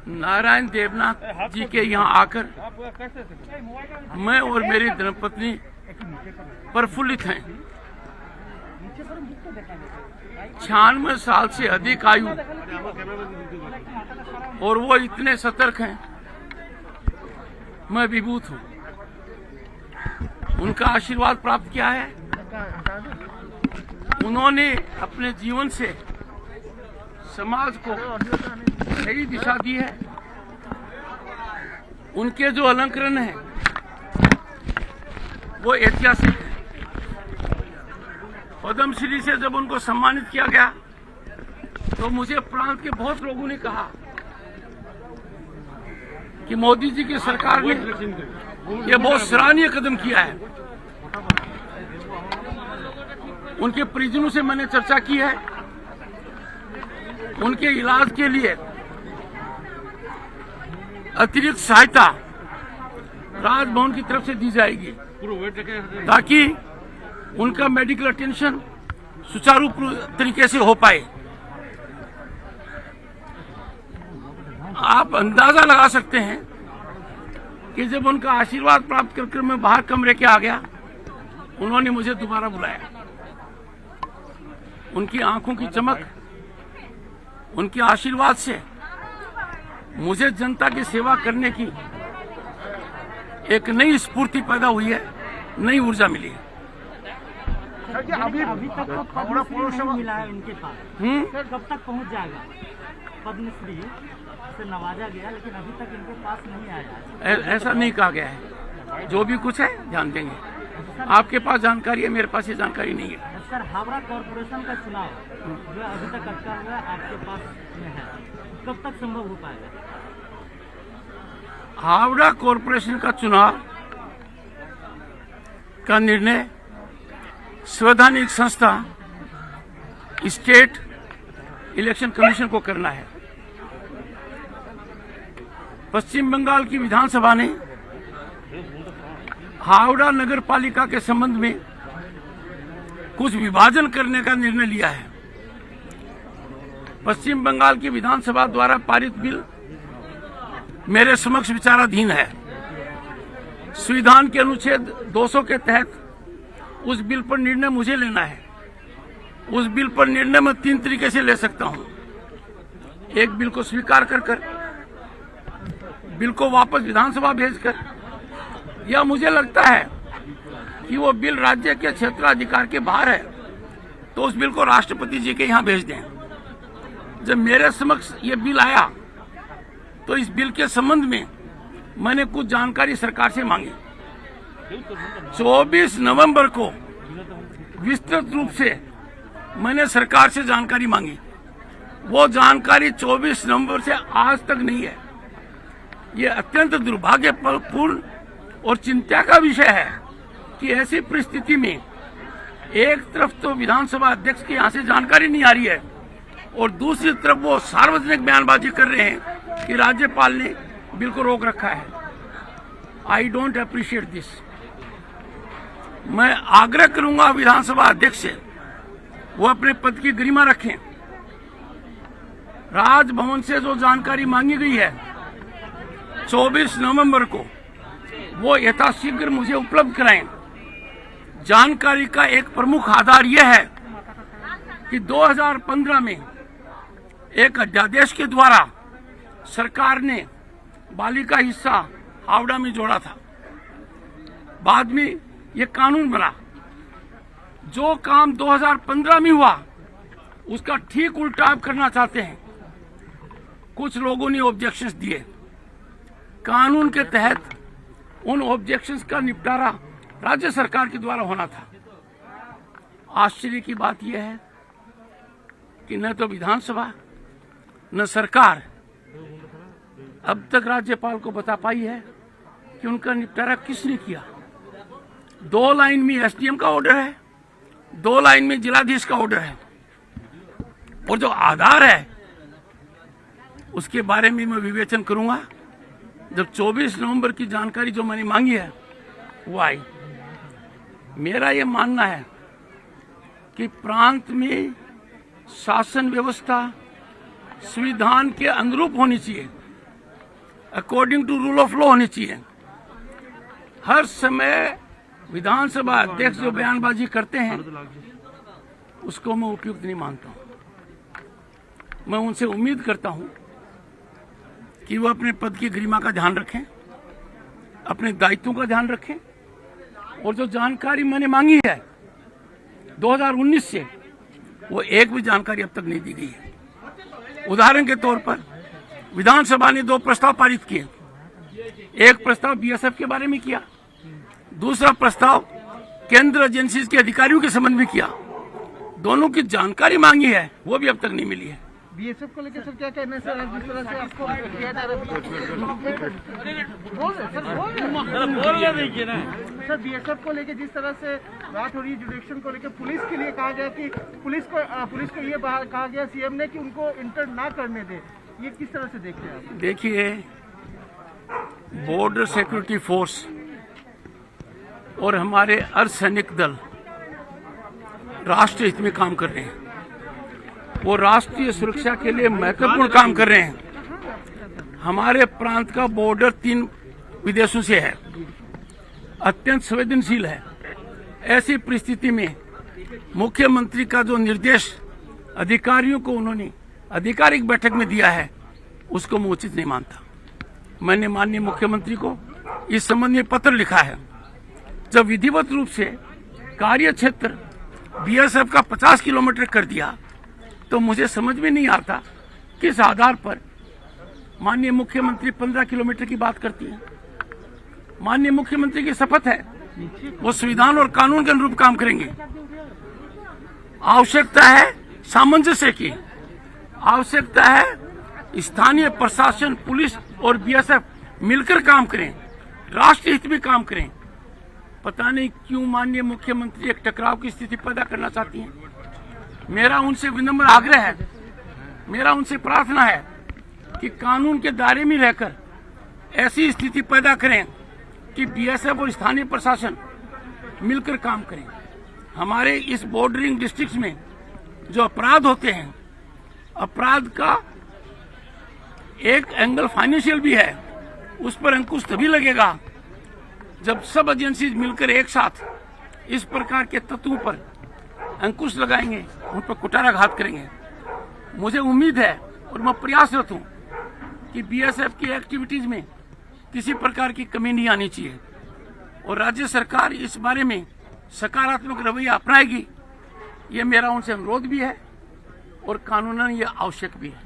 नारायण देवनाथ जी के यहाँ आकर मैं और मेरी धर्मपत्नी प्रफुल्लित हैं। 96 साल से अधिक आयु और वो इतने सतर्क हैं, मैं विभूत हूँ। उनका आशीर्वाद प्राप्त किया है। उन्होंने अपने जीवन से समाज को सही दिशा दी है। उनके जो अलंकरण है वो ऐतिहासिक है। पद्मश्री से जब उनको सम्मानित किया गया तो मुझे प्रांत के बहुत लोगों ने कहा कि मोदी जी की सरकार ने ये बहुत सराहनीय कदम किया है। उनके परिजनों से मैंने चर्चा की है। उनके इलाज के लिए अतिरिक्त सहायता राजभवन की तरफ से दी जाएगी ताकि उनका मेडिकल अटेंशन सुचारू तरीके से हो पाए। आप अंदाजा लगा सकते हैं कि जब उनका आशीर्वाद प्राप्त करके मैं बाहर कमरे के आ गया, उन्होंने मुझे दोबारा बुलाया। उनकी आंखों की चमक, उनके आशीर्वाद से मुझे जनता की सेवा करने की एक नई स्फूर्ति पैदा हुई है, नई ऊर्जा मिली है। अभी तक तो पद्मश्री नहीं मिला है उनके पास। कब तक पहुंच जाएगा? पद्मश्री से नवाजा गया लेकिन अभी तक इनके पास नहीं आया। ऐसा नहीं कहा गया है। जो भी कुछ है ध्यान देंगे। आपके पास जानकारी है, मेरे पास ये जानकारी नहीं है। सर, हावड़ा कॉरपोरेशन का चुनाव जो अभी तक अटका हुआ आपके पास में है, कब तक संभव हो पाएगा? हावड़ा कॉरपोरेशन का चुनाव का निर्णय संवैधानिक संस्था स्टेट इलेक्शन कमीशन को करना है। पश्चिम बंगाल की विधानसभा ने हावड़ा नगर पालिका के संबंध में कुछ विभाजन करने का निर्णय लिया है। पश्चिम बंगाल की विधानसभा द्वारा पारित बिल मेरे समक्ष विचाराधीन है। संविधान के अनुच्छेद 200 के तहत उस बिल पर निर्णय मुझे लेना है। उस बिल पर निर्णय मैं 3 तरीके से ले सकता हूं। एक, बिल को स्वीकार कर बिल को वापस विधानसभा भेजकर, या मुझे लगता है कि वो बिल राज्य के क्षेत्राधिकार के बाहर है तो उस बिल को राष्ट्रपति जी के यहाँ भेज दें। जब मेरे समक्ष ये बिल आया तो इस बिल के संबंध में मैंने कुछ जानकारी सरकार से मांगी। 24 नवंबर को विस्तृत रूप से मैंने सरकार से जानकारी मांगी। वो जानकारी 24 नवंबर से आज तक नहीं है। ये अत्यंत दुर्भाग्यपूर्ण और चिंता का विषय है कि ऐसी परिस्थिति में एक तरफ तो विधानसभा अध्यक्ष के यहाँ से जानकारी नहीं आ रही है और दूसरी तरफ वो सार्वजनिक बयानबाजी कर रहे हैं कि राज्यपाल ने बिल को रोक रखा है। I don't appreciate this. मैं आग्रह करूंगा विधानसभा अध्यक्ष से वो अपने पद की गरिमा रखें। राजभवन से जो जानकारी मांगी गई है 24 नवंबर को, वो यथाशीघ्र मुझे उपलब्ध कराएं। जानकारी का एक प्रमुख आधार यह है कि 2015 में एक अध्यादेश के द्वारा सरकार ने बालिका हिस्सा हावड़ा में जोड़ा था। बाद में ये कानून बना। जो काम 2015 में हुआ उसका ठीक उल्टा आप करना चाहते हैं। कुछ लोगों ने ऑब्जेक्शंस दिए। कानून के तहत उन ऑब्जेक्शंस का निपटारा राज्य सरकार के द्वारा होना था। आश्चर्य की बात यह है कि न तो विधानसभा न सरकार अब तक राज्यपाल को बता पाई है कि उनका निपटारा किसने किया। 2 लाइन में एसडीएम का ऑर्डर है, 2 लाइन में जिलाधीश का ऑर्डर है, और जो आधार है उसके बारे में मैं विवेचन करूंगा जब 24 नवंबर की जानकारी जो मैंने मांगी है वो आई। मेरा ये मानना है कि प्रांत में शासन व्यवस्था संविधान के अनुरूप होनी चाहिए। According to rule of law होनी चाहिए। हर समय विधानसभा अध्यक्ष जो बयानबाजी करते हैं उसको मैं उपयुक्त नहीं मानता हूं। मैं उनसे उम्मीद करता हूं कि वो अपने पद की गरिमा का ध्यान रखें, अपने दायित्वों का ध्यान रखें, और जो जानकारी मैंने मांगी है 2019 से, वो एक भी जानकारी अब तक नहीं दी गई है। उदाहरण के तौर पर विधानसभा ने 2 प्रस्ताव पारित किए। एक प्रस्ताव बीएसएफ के बारे में किया, दूसरा प्रस्ताव केंद्र एजेंसी के अधिकारियों के संबंध में किया। दोनों की जानकारी मांगी है, वो भी अब तक नहीं मिली है। बीएसएफ को लेकर सर क्या कहना है सर? जिस तरह से आपको किया जा रहा है सर, बीएसएफ को लेकर जिस तरह से बात हो रही है, जुडिक्शन को लेकर पुलिस के लिए कहा गया कि पुलिस को ये कहा गया सीएम ने कि उनको इंटर ना करने दे, ये किस तरह से देखते हैं आप? देखिए, बॉर्डर सिक्योरिटी फोर्स और हमारे अर्धसैनिक दल राष्ट्रीय हित में काम कर रहे हैं। वो राष्ट्रीय सुरक्षा के लिए महत्वपूर्ण काम कर रहे हैं। हमारे प्रांत का बॉर्डर 3 विदेशों से है, अत्यंत संवेदनशील है। ऐसी परिस्थिति में मुख्यमंत्री का जो निर्देश अधिकारियों को उन्होंने आधिकारिक बैठक में दिया है, उसको मैं उचित नहीं मानता। मैंने माननीय मुख्यमंत्री को इस संबंध में पत्र लिखा है। जब विधिवत रूप से कार्य क्षेत्र बीएसएफ का 50 किलोमीटर कर दिया, तो मुझे समझ में नहीं आता किस आधार पर माननीय मुख्यमंत्री 15 किलोमीटर की बात करती है। माननीय मुख्यमंत्री की शपथ है, वो संविधान और कानून के अनुरूप काम करेंगे। आवश्यकता है सामंजस्य की, आवश्यकता है स्थानीय प्रशासन, पुलिस और बीएसएफ मिलकर काम करें, राष्ट्रीय हित में काम करें। पता नहीं क्यों माननीय मुख्यमंत्री एक टकराव की स्थिति पैदा करना चाहती हैं। मेरा उनसे विनम्र आग्रह है, मेरा उनसे प्रार्थना है कि कानून के दायरे में रहकर ऐसी स्थिति पैदा करें कि बीएसएफ और स्थानीय प्रशासन मिलकर काम करें। हमारे इस बॉर्डरिंग डिस्ट्रिक्ट्स में जो अपराध होते हैं, अपराध का एक एंगल फाइनेंशियल भी है, उस पर अंकुश तभी लगेगा जब सब एजेंसी मिलकर एक साथ इस प्रकार के तत्वों पर अंकुश लगाएंगे, उन पर कुठाराघात करेंगे। मुझे उम्मीद है और मैं प्रयासरत हूं कि बीएसएफ की एक्टिविटीज में किसी प्रकार की कमी नहीं आनी चाहिए, और राज्य सरकार इस बारे में सकारात्मक रवैया अपनाएगी। ये मेरा उनसे अनुरोध भी है और कानूनन ये आवश्यक भी है।